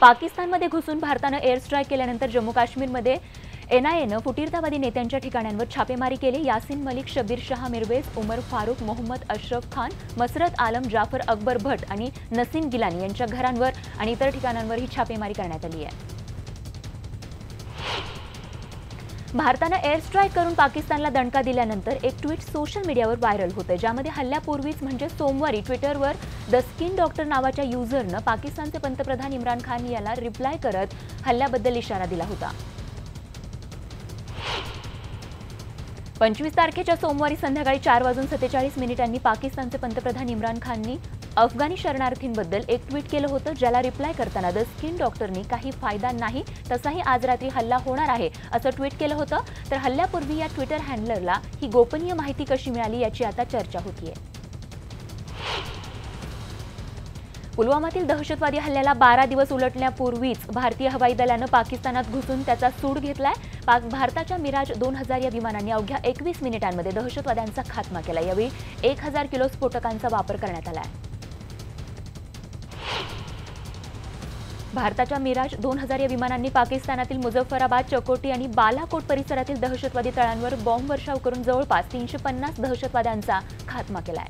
पाकिस्तानमध्ये घुसून भारतानं एअर स्ट्राईक केल्यानंतर जम्मू काश्मीरमध्ये एनआयएनं फुटीरतावादी नेत्यांच्या ठिकाणांवर छापेमारी केली। यासिन मलिक, शबीर शाह मिरवेज, उमर फारूक, मोहम्मद अशरफ खान, मसरत आलम, जाफर अकबर भट आणि नसीम गिलानी यांच्या घरांवर आणि इतर ठिकाणांवर ही छापेमारी करण्यात आली आहे। भारतानं एअर स्ट्राईक करून पाकिस्तानला दणका दिल्यानंतर एक ट्विट सोशल मीडियावर व्हायरल होतं, ज्यामध्ये हल्ल्यापूर्वीच म्हणजे सोमवारी ट्विटरवर द स्किन डॉक्टर नावाच्या युजरनं पाकिस्तानचे पंतप्रधान इम्रान खान याला रिप्लाय करत हल्ल्याबद्दल इशारा दिला होता। 25 तारखेच्या सोमवारी संध्याकाळी 4:47 पाकिस्तानचे पंतप्रधान इम्रान खाननी अफगाणी शरणार्थींबद्दल एक ट्विट केलं होतं, ज्याला रिप्लाय करताना द स्किन डॉक्टरनी काही फायदा नाही, तसाही आज रात्री हल्ला होणार आहे असं ट्विट केलं होतं। तर हल्ल्यापूर्वी या ट्विटर हँडलरला ही गोपनीय माहिती कशी मिळाली याची आता चर्चा होतीये। पुलवामातील दहशतवादी हल्ल्याला 12 दिवस उलटण्यापूर्वीच भारतीय हवाई दलानं पाकिस्तानात घुसून त्याचा सूड घेतलाय। भारताच्या मिराज 2000 या विमानांनी अवघ्या 21 मिनिटांमध्ये दहशतवाद्यांचा खात्मा केला। यावेळी 1000 किलो स्फोटकांचा वापर करण्यात आलाय। भारताच्या मिराज 2000 या विमानांनी पाकिस्तानातील मुझफ्फराबाद, चकोटी आणि बालाकोट परिसरातील दहशतवादी तळांवर बॉम्बवर्षाव करून जवळपास 350 दहशतवाद्यांचा खात्मा केलाय।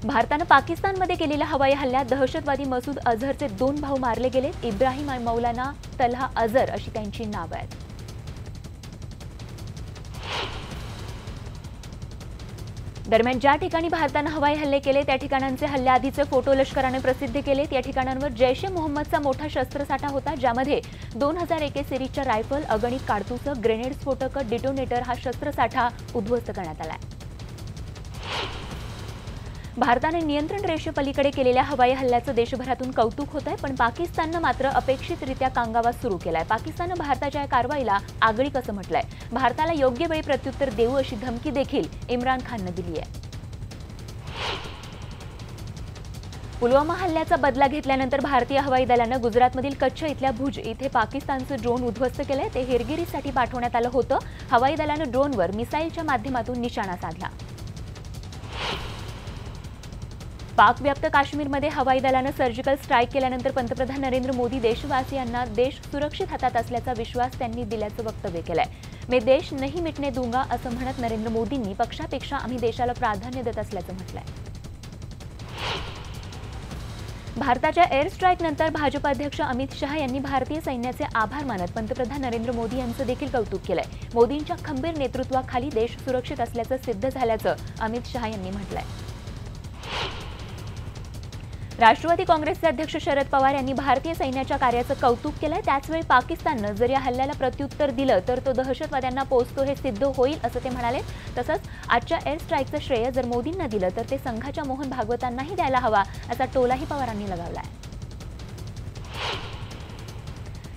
भारतानं पाकिस्तानमध्ये केलेल्या हवाई हल्ल्यात दहशतवादी मसूद अझहरचे 2 भाऊ मारले गेलेत। इब्राहिम आणि मौलाना तल्हा अझहर अशी त्यांची नावं आहेत। दरम्यान ज्या ठिकाणी भारतानं हवाई हल्ले केले त्या ठिकाणांचे हल्ल्याआधीचे फोटो लष्कराने प्रसिद्ध केलेत। या ठिकाणांवर जैश ए मोहम्मदचा मोठा शस्त्रसाठा होता, ज्यामध्ये 2000 AK सिरीजच्या रायफल, अगणित काडतुसं, ग्रेनेड स्फोटकं, डिटोनेटर हा शस्त्रसाठा उद्ध्वस्त करण्यात आलाय। भारताने नियंत्रण रेषेपलीकडे केलेल्या हवाई हल्ल्याचं देशभरातून कौतुक होत आहे, पण पाकिस्ताननं मात्र अपेक्षितरित्या कांगावा सुरू केलाय। पाकिस्ताननं भारताच्या या कारवाईला आगळीक असं म्हटलंय। भारताला योग्य वेळी प्रत्युत्तर देऊ अशी धमकी देखील इम्रान खाननं दिली आहे। पुलवामा हल्ल्याचा बदला घेतल्यानंतर भारतीय हवाई दलानं गुजरातमधील कच्छ इथल्या भुज इथे पाकिस्तानचं ड्रोन उद्ध्वस्त केलंय। ते हेरगिरीसाठी पाठवण्यात आलं होतं। हवाई दलानं ड्रोनवर मिसाईलच्या माध्यमातून निशाणा साधला। पाकव्याप्त काश्मीरमध्ये हवाई दलानं सर्जिकल स्ट्राईक केल्यानंतर पंतप्रधान नरेंद्र मोदी देशवासियांना देश सुरक्षित हातात असल्याचा विश्वास त्यांनी दिल्याचं वक्तव्य केलंय। मैं देश नहीं मिटने दूंगा असं म्हणत नरेंद्र मोदींनी पक्षापेक्षा आम्ही देशाला प्राधान्य देत असल्याचं म्हटलंय। भारताच्या एअर स्ट्राईक नंतर भाजप अध्यक्ष अमित शहा यांनी भारतीय सैन्याचे आभार मानत पंतप्रधान नरेंद्र मोदी यांचं देखील कौतुक केलंय। मोदींच्या खंबीर नेतृत्वाखाली देश सुरक्षित असल्याचं सिद्ध झाल्याचं अमित शहा यांनी म्हटलंय। राष्ट्रवादी काँग्रेसचे अध्यक्ष शरद पवार यांनी भारतीय सैन्याच्या कार्याचं कौतुक केलंय। त्याचवेळी पाकिस्ताननं जर या हल्ल्याला प्रत्युत्तर दिलं तर तो दहशतवाद्यांना पोचतो हे सिद्ध होईल असं ते म्हणाले। तसंच आजच्या एअर स्ट्राईकचं श्रेय जर मोदींना दिलं तर ते संघाच्या मोहन भागवतांनाही द्यायला हवा असा टोलाही पवारांनी लगावलाय।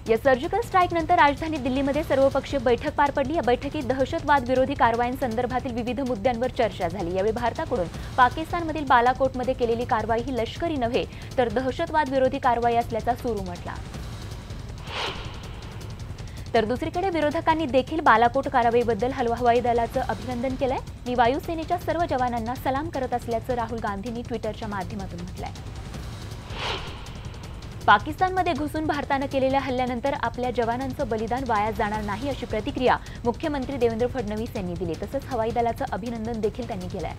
या सर्जिकल स्ट्राईक नंतर राजधानी दिल्लीमध्ये सर्वपक्षीय बैठक पार पडली। या बैठकीत दहशतवाद विरोधी कारवाईंसंदर्भातील विविध मुद्द्यांवर चर्चा झाली। यावेळी भारताकडून पाकिस्तानमधील बालाकोटमध्ये केलेली कारवाई ही लष्करी नव्हे तर दहशतवाद विरोधी कारवाई असल्याचा सूर उमटला। तर दुसरीकडे विरोधकांनी देखील बालाकोट कारवाईबद्दल हवाई दलाचं अभिनंदन केलंय। मी वायुसेनेच्या सर्व जवानांना सलाम करत असल्याचं राहुल गांधींनी ट्विटरच्या माध्यमातून म्हटलंय। पाकिस्तानमध्ये घुसून भारतानं केलेल्या हल्ल्यानंतर आपल्या जवानांचं बलिदान वाया जाणार नाही अशी प्रतिक्रिया मुख्यमंत्री देवेंद्र फडणवीस यांनी दिली। तसंच हवाई दलाचं अभिनंदन देखील त्यांनी केलंय।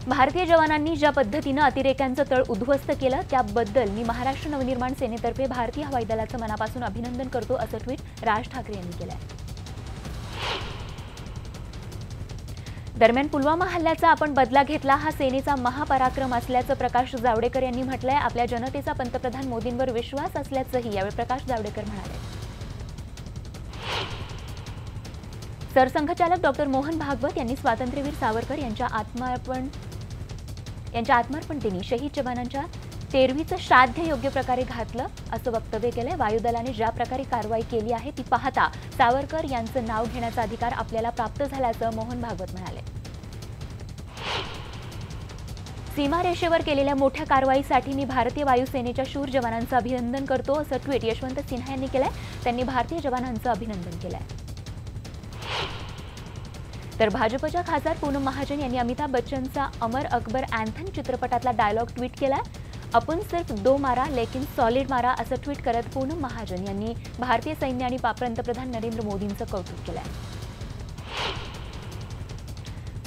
भारतीय जवानांनी ज्या पद्धतीनं अतिरेक्यांचं तळ उद्ध्वस्त केलं त्याबद्दल मी महाराष्ट्र नवनिर्माण सेनेतर्फे भारतीय हवाई दलाचं मनापासून अभिनंदन करतो असं ट्विट राज ठाकरे यांनी केलंय। दरम्यान पुलवामा हल्ल्याचा आपण बदला घेतला हा सेनेचा महापराक्रम असल्याचं प्रकाश जावडेकर यांनी म्हटलंय। आपल्या जनतेचा पंतप्रधान मोदींवर विश्वास असल्याचंही यावेळी प्रकाश जावडेकर म्हणाले। सरसंघचालक डॉक्टर मोहन भागवत यांनी स्वातंत्र्यवीर सावरकर यांच्या आत्मार्पण दिनी शहीद जवानांच्या तेरवीचं श्राद्ध योग्य प्रकारे घातलं असं वक्तव्य केलंय। वायुदलाने ज्या प्रकारे कारवाई केली आहे ती पाहता सावरकर यांचं नाव घेण्याचा अधिकार आपल्याला प्राप्त झाल्याचं मोहन भागवत म्हणाले। सीमारेषेवर केलेल्या मोठ्या कारवाईसाठी मी भारतीय वायुसेनेच्या शूर जवानांचं अभिनंदन करतो असं ट्विट यशवंत सिन्हा यांनी केलंय। त्यांनी भारतीय जवानांचं अभिनंदन केलंय। तर भाजपच्या खासदार पूनम महाजन यांनी अमिताभ बच्चनचा अमर अकबर अँथन चित्रपटातला डायलॉग ट्विट केलाय। आपण सिर्फ दो मारा लेकिन सॉलिड मारा असं ट्विट करत पूनम महाजन यांनी भारतीय सैन्य आणि पंतप्रधान नरेंद्र मोदींचं कौतुक केलंय।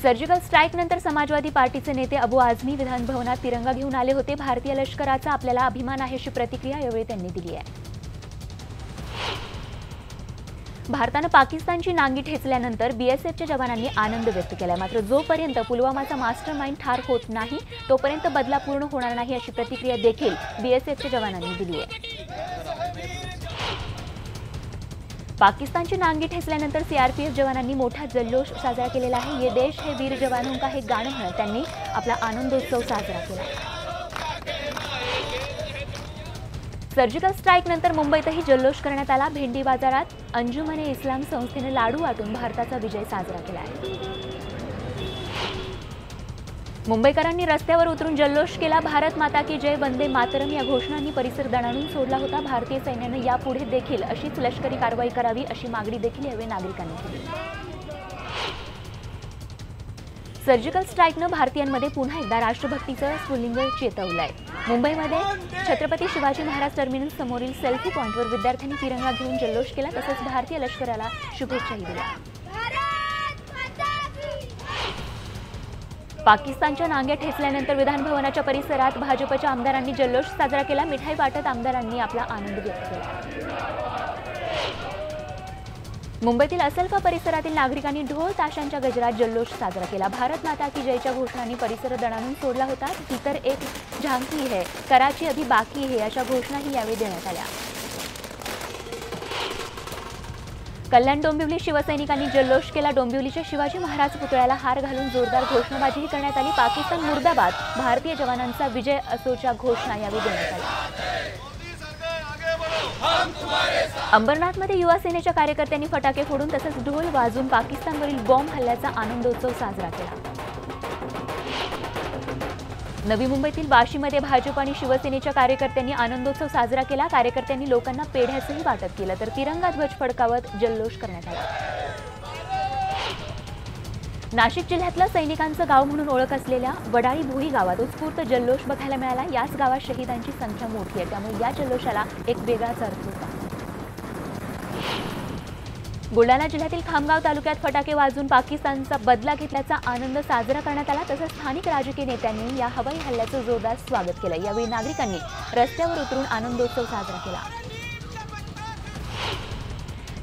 सर्जिकल स्ट्राईक नंतर समाजवादी पार्टीचे नेते अबू आझमी विधान भवनात तिरंगा घेऊन आले होते। भारतीय लष्कराचा आपल्याला अभिमान आहे अशी प्रतिक्रिया यावेळी त्यांनी दिली आहे। भारतानं पाकिस्तानची नांगी ठेचल्यानंतर बीएसएफच्या जवानांनी आनंद व्यक्त केला। मात्र जोपर्यंत पुलवामाचा मास्टरमाइंड ठार होत नाही तोपर्यंत बदला पूर्ण होणार नाही अशी प्रतिक्रिया देखील बीएसएफच्या जवानांनी दिली आहे। पाकिस्तानची नांगी ठेचल्यानंतर सीआरपीएफ जवानांनी मोठा जल्लोष साजरा केलेला आहे। ये देश है वीर जवानों का हे गाणं म्हणत त्यांनी आपला आनंदोत्सव साजरा केला। सर्जिकल स्ट्राईक नंतर मुंबईतही जल्लोष करण्यात आला। भेंडी बाजारात अंजुमने इस्लाम संस्थेने लाडू वाटून भारताचा विजय साजरा केला आहे। मुंबईकरांनी रस्त्यावर उतरून जल्लोष केला। भारत माता की जय वंदे मातरम या घोषणांनी परिसर दणाणून सोडला होता। भारतीय सैन्याने यापुढे देखील अशीच लष्करी कारवाई करावी अशी मागणी देखील यावेळी नागरिकांनी केली। सर्जिकल स्ट्राईकनं भारतीयांमध्ये पुन्हा एकदा राष्ट्रभक्तीचं स्फुल्लिंग चेतवलंय। मुंबईमध्ये छत्रपती शिवाजी महाराज टर्मिनस समोरील सेल्फी पॉइंटवर विद्यार्थ्यांनी तिरंगा घेऊन जल्लोष केला। तसंच भारतीय लष्कराला शुभेच्छाही दिल्या। पाकिस्तानच्या नांग्या ठेचल्यानंतर विधान भवनाच्या परिसरात भाजपच्या आमदारांनी जल्लोष साजरा केला। मिठाई वाटत आमदारांनी आपला आनंद व्यक्त केला। मुंबईतील असलफा परिसरातील नागरिकांनी ढोल ताशांच्या गजरात जल्लोष साजरा केला। भारत माता की जयच्या घोषणांनी परिसर दणाणून सोडला होता। ही तर एक झांकी है, कराची अभी बाकी है अशा घोषणाही यावेळी देण्यात आल्या। कल्याण डोंबिवली शिवसैनिकांनी जल्लोष केला। डोंबिवलीच्या शिवाजी महाराज पुतळ्याला हार घालून जोरदार घोषणाबाजीही करण्यात आली। पाकिस्तान मुर्दाबाद, भारतीय जवानांचा विजय असोच्या घोषणा यावेळी देण्यात आल्या। अंबरनाथमध्ये युवा सेनेच्या कार्यकर्त्यांनी फटाके फोडून तसंच ढोल वाजवून पाकिस्तानवरील बॉम्ब हल्ल्याचा आनंदोत्सव साजरा केला। नवी मुंबईतील वाशीमध्ये भाजप आणि शिवसेनेच्या कार्यकर्त्यांनी आनंदोत्सव साजरा केला। कार्यकर्त्यांनी लोकांना पेढ्याचंही वाटप केलं तर तिरंगा ध्वज फडकावत जल्लोष करण्यात आला। नाशिक जिल्ह्यातलं सैनिकांचं गाव म्हणून ओळख असलेल्या वडाळी भोई गावात उत्स्फूर्त जल्लोष बघायला मिळाला। याच गावात शहीदांची संख्या मोठी आहे, त्यामुळे या जल्लोषाला एक वेगळाच अर्थ होता। बुलढाणा जिल्ह्यातील खामगाव तालुक्यात फटाके वाजवून पाकिस्तानचा बदला घेतल्याचा आनंद साजरा करण्यात आला। तसंच स्थानिक राजकीय नेत्यांनी या हवाई हल्ल्याचं जोरदार स्वागत केलं। यावेळी नागरिकांनी रस्त्यावर उतरून आनंदोत्सव साजरा केला।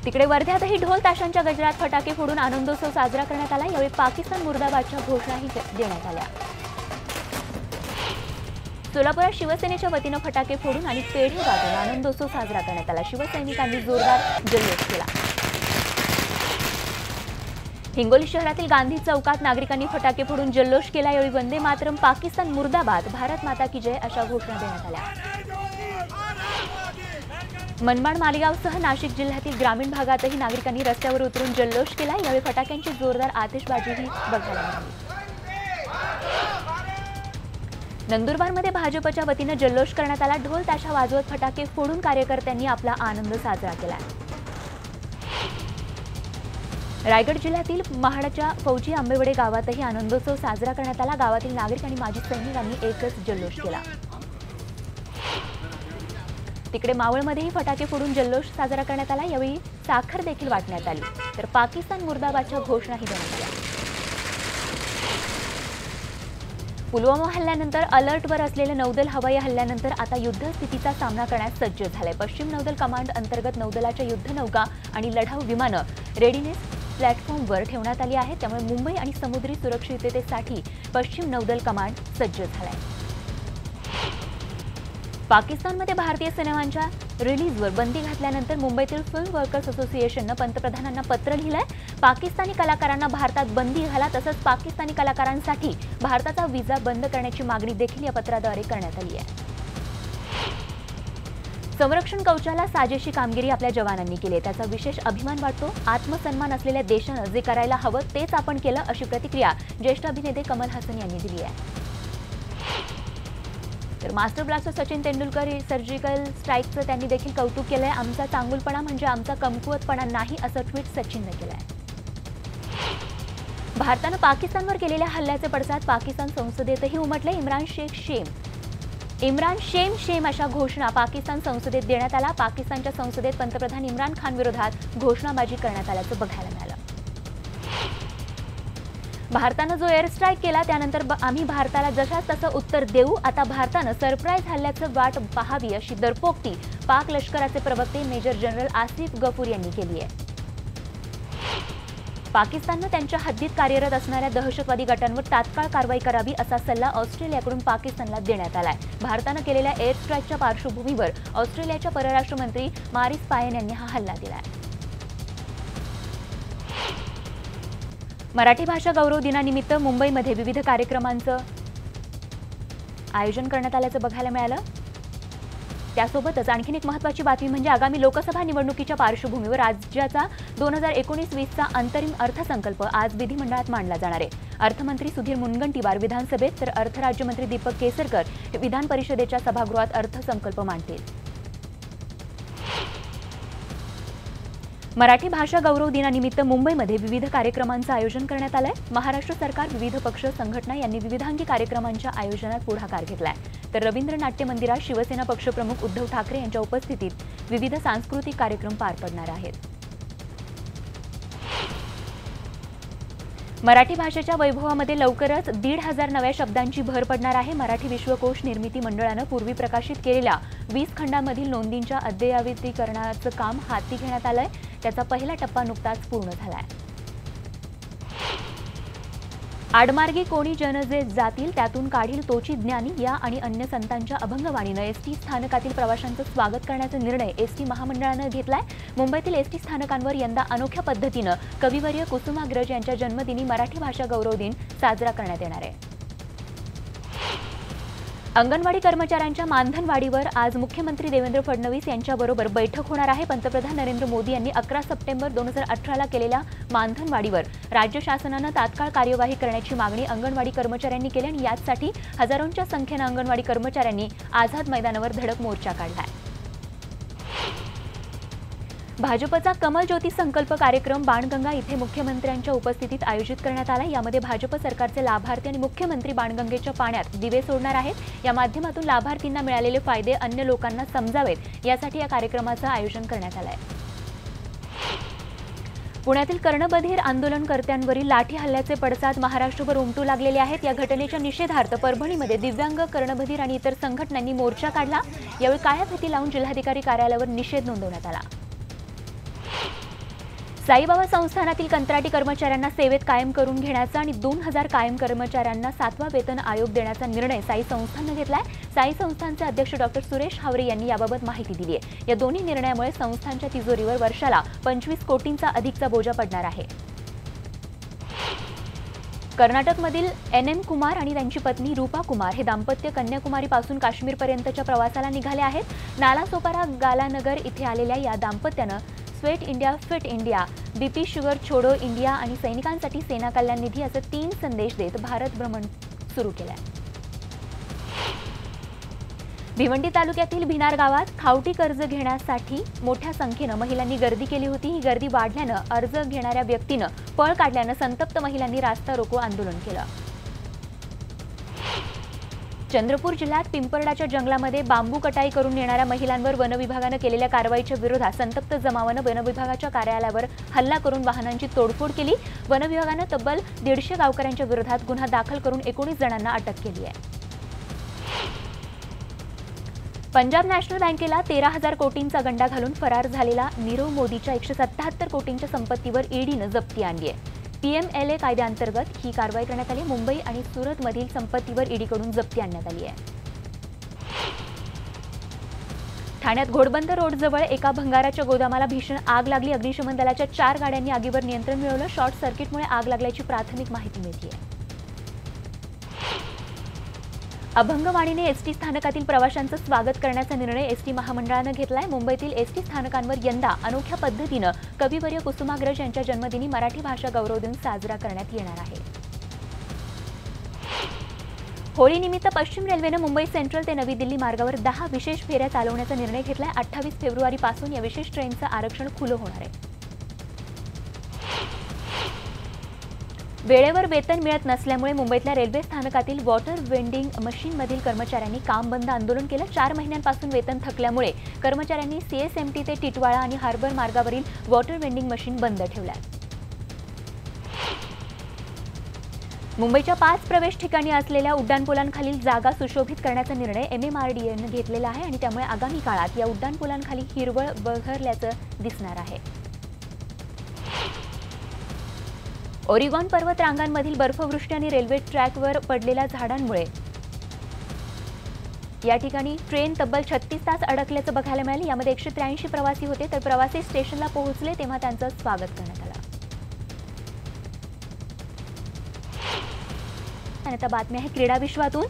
तिकडे वर्ध्यातही ढोल ताशांच्या गजरात फटाके फोडून आनंदोत्सव साजरा करण्यात आला। यावेळी पाकिस्तान मुर्दाबादच्या घोषणाही देण्यात आल्या। सोलापुरात शिवसेनेच्या वतीनं फटाके फोडून आणि पेढे वाजवून आनंदोत्सव साजरा करण्यात आला। शिवसैनिकांनी जोरदार जल्लोष केला। हिंगोली शहरातील गांधी चौकात नागरिकांनी फटाके फोडून जल्लोष केला। यावेळी वंदे मातरम, पाकिस्तान मुर्दाबाद, भारत माता की जय अशा घोषणा देण्यात आल्या। मनमाड, मालेगावसह नाशिक जिल्ह्यातील ग्रामीण भागातही नागरिकांनी रस्त्यावर उतरून जल्लोष केला। यावेळी फटाक्यांची जोरदार आतिषबाजीही बघायला मिळाली। नंदुरबारमध्ये भाजपच्या वतीनं जल्लोष करण्यात आला। ढोल ताशा वाजवत फटाके फोडून कार्यकर्त्यांनी आपला आनंद साजरा केला। रायगड जिल्ह्यातील महाडच्या फौजी आंबेवडे गावातही आनंदोत्सव साजरा करण्यात आला। गावातील नागरिक आणि माजी सैनिकांनी एकच जल्लोष केला। तिकडे मावळमध्येही फटाके फोडून जल्लोष साजरा करण्यात आला। यावेळी साखर देखील वाटण्यात आली तर पाकिस्तान मुर्दाबादच्या घोषणाही देण्यात आल्या। पुलवामा हल्ल्यानंतर अलर्टवर असलेले नौदल हवाई हल्ल्यानंतर आता युद्धस्थितीचा सामना करण्यास सज्ज झाले। पश्चिम नौदल कमांड अंतर्गत नौदलाच्या युद्धनौका आणि लढाऊ विमानं रेडिनेस प्लॅटफॉर्मवर ठेवण्यात आली आहेत। त्यामुळे मुंबई आणि समुद्री सुरक्षिततेसाठी पश्चिम नौदल कमांड सज्ज झालाय। पाकिस्तानमध्ये भारतीय सिनेमांच्या रिलीजवर बंदी घातल्यानंतर मुंबईतील फिल्म वर्कर्स असोसिएशननं पंतप्रधानांना पत्र लिहिलंय। पाकिस्तानी कलाकारांना भारतात बंदी घाला तसंच पाकिस्तानी कलाकारांसाठी भारताचा व्हिसा बंद करण्याची मागणी देखील या पत्राद्वारे करण्यात आली आहे। संरक्षण कवचाला साजेशी कामगिरी आपल्या जवानांनी केली, त्याचा विशेष अभिमान वाटतो। आत्मसन्मान असलेल्या देशानं जे करायला हवं तेच आपण केलं अशी प्रतिक्रिया ज्येष्ठ अभिनेते कमल हसन यांनी दिली आहे। तर master blaster Sachin Tendulkar surgical स्ट्राईकचं त्यांनी देखील कौतुक केलंय। आमचा चांगुलपणा म्हणजे आमचा कमकुवतपणा नाही असं ट्विट सचिनने केलंय। भारतानं पाकिस्तानवर केलेल्या हल्ल्याचे पडसाद पाकिस्तान संसदेतही उमटले. इम्रान शेम अशा घोषणा पाकिस्तान संसदेत देण्यात आला. पाकिस्तानच्या संसदेत पंतप्रधान इम्रान खान विरोधात घोषणाबाजी करण्यात आल्याचं बघायला मिळालं. भारतानं जो एअर स्ट्राईक केला त्यानंतर आम्ही भारताला जशाच तसं उत्तर देऊ. आता भारतानं सरप्राईज हल्ल्याचं वाट पाहावी अशी दरपोक्ती पाक लष्कराचे प्रवक्ते मेजर जनरल आसिफ गफूर यांनी केली आहे. पाकिस्ताननं त्यांच्या हद्दीत कार्यरत असणाऱ्या दहशतवादी गटांवर तात्काळ कारवाई करावी असा सल्ला ऑस्ट्रेलियाकडून पाकिस्तानला देण्यात आलाय. भारतानं केलेल्या एअर स्ट्राईकच्या पार्श्वभूमीवर ऑस्ट्रेलियाच्या परराष्ट्र मंत्री मारिस पायन यांनी हा हल्ला दिलाय. मराठी भाषा गौरव दिनानिमित्त मुंबईमध्ये विविध कार्यक्रमांचं आयोजन करण्यात आल्याचं बघायला मिळालं. त्यासोबतच आणखीन एक महत्त्वाची बातमी म्हणजे आगामी लोकसभा निवडणुकीच्या पार्श्वभूमीवर राज्याचा 2019-20चा अंतरिम अर्थसंकल्प आज विधिमंडळात मांडला जाणार आहे. अर्थमंत्री सुधीर मुनगंटीवार विधानसभेत तर अर्थ राज्यमंत्री दीपक केसरकर हे विधान परिषदेच्या सभागृहात अर्थसंकल्प मांडतील. मराठी भाषा गौरव दिनानिमित्त मुंबईमध्ये विविध कार्यक्रमांचं आयोजन करण्यात आलंय. महाराष्ट्र सरकार, विविध पक्ष संघटना यांनी विविधांगी कार्यक्रमांच्या आयोजनात पुढाकार घेतलाय. तर रवींद्र नाट्य मंदिरात शिवसेना पक्षप्रमुख उद्धव ठाकरे यांच्या उपस्थितीत विविध सांस्कृतिक कार्यक्रम पार पडणार आहेत. मराठी भाषेच्या वैभवामध्ये लवकरच 1,500 नव्या शब्दांची भर पडणार आहे. मराठी विश्वकोश निर्मिती मंडळानं पूर्वी प्रकाशित केलेल्या 20 खंडांमधील नोंदींच्या अद्ययावतीकरणाचं काम हाती घेण्यात आलंय. त्याचा पहिला टप्पा नुकताच पूर्ण झालाय. आडमार्गी कोणी जन जे जातील त्यातून काढील तोची ज्ञानी या आणि अन्य संतांच्या अभंगवाणीनं एसटी स्थानकातील प्रवाशांचं स्वागत करण्याचा निर्णय एसटी महामंडळानं घेतलाय. मुंबईतील एसटी स्थानकांवर यंदा अनोख्या पद्धतीनं कविवर्य कुसुमाग्रज यांच्या जन्मदिनी मराठी भाषा गौरव दिन साजरा करण्यात येणार आहे. अंगणवाडी कर्मचाऱ्यांच्या मानधनवाढीवर आज मुख्यमंत्री देवेंद्र फडणवीस यांच्याबरोबर बैठक होणार आहे. पंतप्रधान नरेंद्र मोदी यांनी 11 सप्टेंबर 2018ला केलेल्या मानधनवाढीवर राज्य शासनानं तात्काळ कार्यवाही करण्याची मागणी अंगणवाडी कर्मचाऱ्यांनी केली आणि यासाठी हजारोंच्या संख्येनं अंगणवाडी कर्मचाऱ्यांनी आझाद मैदानावर धडक मोर्चा काढलाय. भाजपचा कमल ज्योती संकल्प कार्यक्रम बाणगंगा इथे मुख्यमंत्र्यांच्या उपस्थितीत आयोजित करण्यात आला. यामध्ये भाजप सरकारचे लाभार्थी आणि मुख्यमंत्री बाणगंगेच्या पाण्यात दिवे सोडणार आहेत. या माध्यमातून लाभार्थींना मिळालेले फायदे अन्य लोकांना समजावेत यासाठी या कार्यक्रमाचं आयोजन करण्यात आलं आहे. पुण्यातील कर्णबधीर आंदोलनकर्त्यांवरील लाठी हल्ल्याचे पडसाद महाराष्ट्रभर उमटू लागलेले आहेत. या घटनेच्या निषेधार्थ परभणीमध्ये दिव्यांग, कर्णबधीर आणि इतर संघटनांनी मोर्चा काढला. यावेळी काळ्या फिती लावून जिल्हाधिकारी कार्यालयावर निषेध नोंदवण्यात आला. साईबाबा संस्थानातील कंत्राटी कर्मचाऱ्यांना सेवेत कायम करून घेण्याचा आणि 2000 कायम कर्मचाऱ्यांना 7वा वेतन आयोग देण्याचा निर्णय साई संस्थाननं घेतलाय. साई संस्थानचे अध्यक्ष डॉक्टर सुरेश हावरे यांनी याबाबत माहिती दिली आहे. या दोन्ही निर्णयामुळे संस्थानच्या तिजोरीवर वर्षाला 25 कोटींचा अधिकचा बोजा पडणार आहे. कर्नाटकमधील NM कुमार आणि त्यांची पत्नी रूपा कुमार हे दाम्पत्य कन्याकुमारीपासून काश्मीरपर्यंतच्या प्रवासाला निघाले आहेत. नालासोपारा गालानगर इथे आलेल्या या दाम्पत्यानं sweat India, fit India, BP sugar छोडो इंडिया आणि सैनिकांसाठी सेना कल्याण निधी असे 3 संदेश देत भारत भ्रमण सुरू केले आहे. भिवंडी तालुक्यातील भिनार गावात खावटी कर्ज घेण्यासाठी मोठ्या संख्येनं महिलांनी गर्दी केली होती. ही गर्दी वाढल्यानं अर्ज घेणाऱ्या व्यक्तीनं पळ काढल्यानं संतप्त महिलांनी रास्ता रोको आंदोलन केलं. चंद्रपूर जिल्ह्यात पिंपरडाच्या जंगलामध्ये बांबू कटाई करून येणाऱ्या महिलांवर वनविभागानं केलेल्या कारवाईच्या विरोधात संतप्त जमावानं वनविभागाच्या कार्यालयावर हल्ला करून वाहनांची तोडफोड केली. वनविभागानं तब्बल 150 गावकऱ्यांच्या विरोधात गुन्हा दाखल करून 19 जणांना अटक केली आहे. पंजाब नॅशनल बँकेला 13,000 कोटींचा गंडा घालून फरार झालेला नीरव मोदीच्या 177 कोटींच्या संपत्तीवर ईडीनं जप्ती आणली आहे. PMLA कायद्याअंतर्गत ही कारवाई करण्यात आली. मुंबई आणि सुरतमधील संपत्तीवर ईडीकडून जप्ती आणण्यात आली आहे. ठाण्यात घोडबंदर रोडजवळ एका भंगाराच्या गोदामाला भीषण आग लागली. अग्निशमन दलाच्या 4 गाड्यांनी आगीवर नियंत्रण मिळवलं. शॉर्ट सर्किटमुळे आग लागल्याची प्राथमिक माहिती मिळते आहे. अभंगवाणीने एसटी स्थानकातील प्रवाशांचं स्वागत करण्याचा निर्णय एसटी महामंडळानं घेतलाय. मुंबईतील एसटी स्थानकांवर यंदा अनोख्या पद्धतीनं कविवर्य कुसुमाग्रज यांच्या जन्मदिनी मराठी भाषा गौरव दिन साजरा करण्यात येणार आहे. होळीनिमित्त पश्चिम रेल्वेनं मुंबई सेंट्रल ते नवी दिल्ली मार्गावर 10 विशेष फेऱ्या चालवण्याचा निर्णय घेतलाय. 28 फेब्रुवारीपासून या विशेष ट्रेनचं आरक्षण खुलं होणार आहे. वेळेवर वेतन मिळत नसल्यामुळे मुंबईतल्या रेल्वे स्थानकातील वॉटर वेंडिंग मशीनमधील कर्मचाऱ्यांनी काम बंद आंदोलन केलं। 4 महिन्यांपासून वेतन थकल्यामुळे कर्मचाऱ्यांनी सीएसएमटी ते टिटवाळा आणि हार्बर मार्गावरील वॉटर वेंडिंग मशीन बंद ठेवल्या। मुंबईच्या 5 प्रवेश ठिकाणी असलेल्या उड्डाणपुलांखालील जागा सुशोभित करण्याचा निर्णय एमएमआरडीएने घेतलेला आहे आणि त्यामुळे आगामी काळात या उड्डाणपुलांखाली हिरवळ बहरल्याचं दिसणार आहे। ओरिगॉन पर्वत रांगांमधील बर्फवृष्टी आणि रेल्वे ट्रॅकवर पडलेल्या झाडांमुळे या ठिकाणी ट्रेन तब्बल 36 तास अडकल्याचं बघायला मिळालं। यामध्ये 183 प्रवासी होते, तर प्रवासी स्टेशनला पोहोचले तेव्हा त्यांचं स्वागत करण्यात आलं। आणि आता बातमी आहे क्रीडा विश्वातून।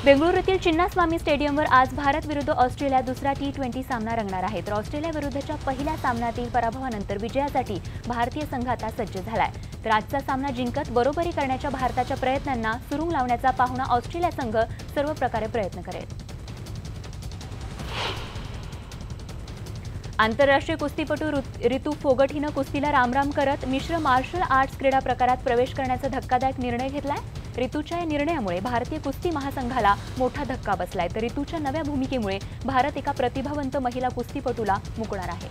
बेंगळुरूतील चिन्नास्वामी स्टेडियमवर आज भारत विरुद्ध ऑस्ट्रेलिया दुसरा T20 सामना रंगणार आहे। तर ऑस्ट्रेलिया विरुद्धच्या पहिल्या सामन्यातील पराभवानंतर विजयासाठी भारतीय संघ आता सज्ज झालाय। तर आजचा सामना जिंकत बरोबरी करण्याच्या भारताच्या प्रयत्नांना सुरुंग लावण्याचा पाहुणा ऑस्ट्रेलिया संघ सर्व प्रकारे प्रयत्न करेल। आंतरराष्ट्रीय कुस्तीपटू रितू फोगट हिनं कुस्तीला रामराम करत मिश्र मार्शल आर्ट्स क्रीडा प्रकारात प्रवेश करण्याचा धक्कादायक निर्णय घेतलाय। रितूच्या या निर्णयामुळे भारतीय कुस्ती महासंघाला मोठा धक्का बसलाय। तर रितूच्या नव्या भूमिकेमुळे भारत एका प्रतिभावंत महिला कुस्तीपटूला मुकणार आहे।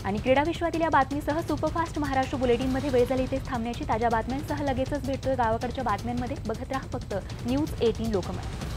आणि क्रीडा विश्वातील या बातमीसह सुपरफास्ट महाराष्ट्र बुलेटिनमध्ये वेळ झाली इथेच थांबण्याची। ताज्या बातम्यांसह लगेचच भेटतोय गावाकडच्या बातम्यांमध्ये। बघत राहा फक्त न्यूज 18 लोकमत।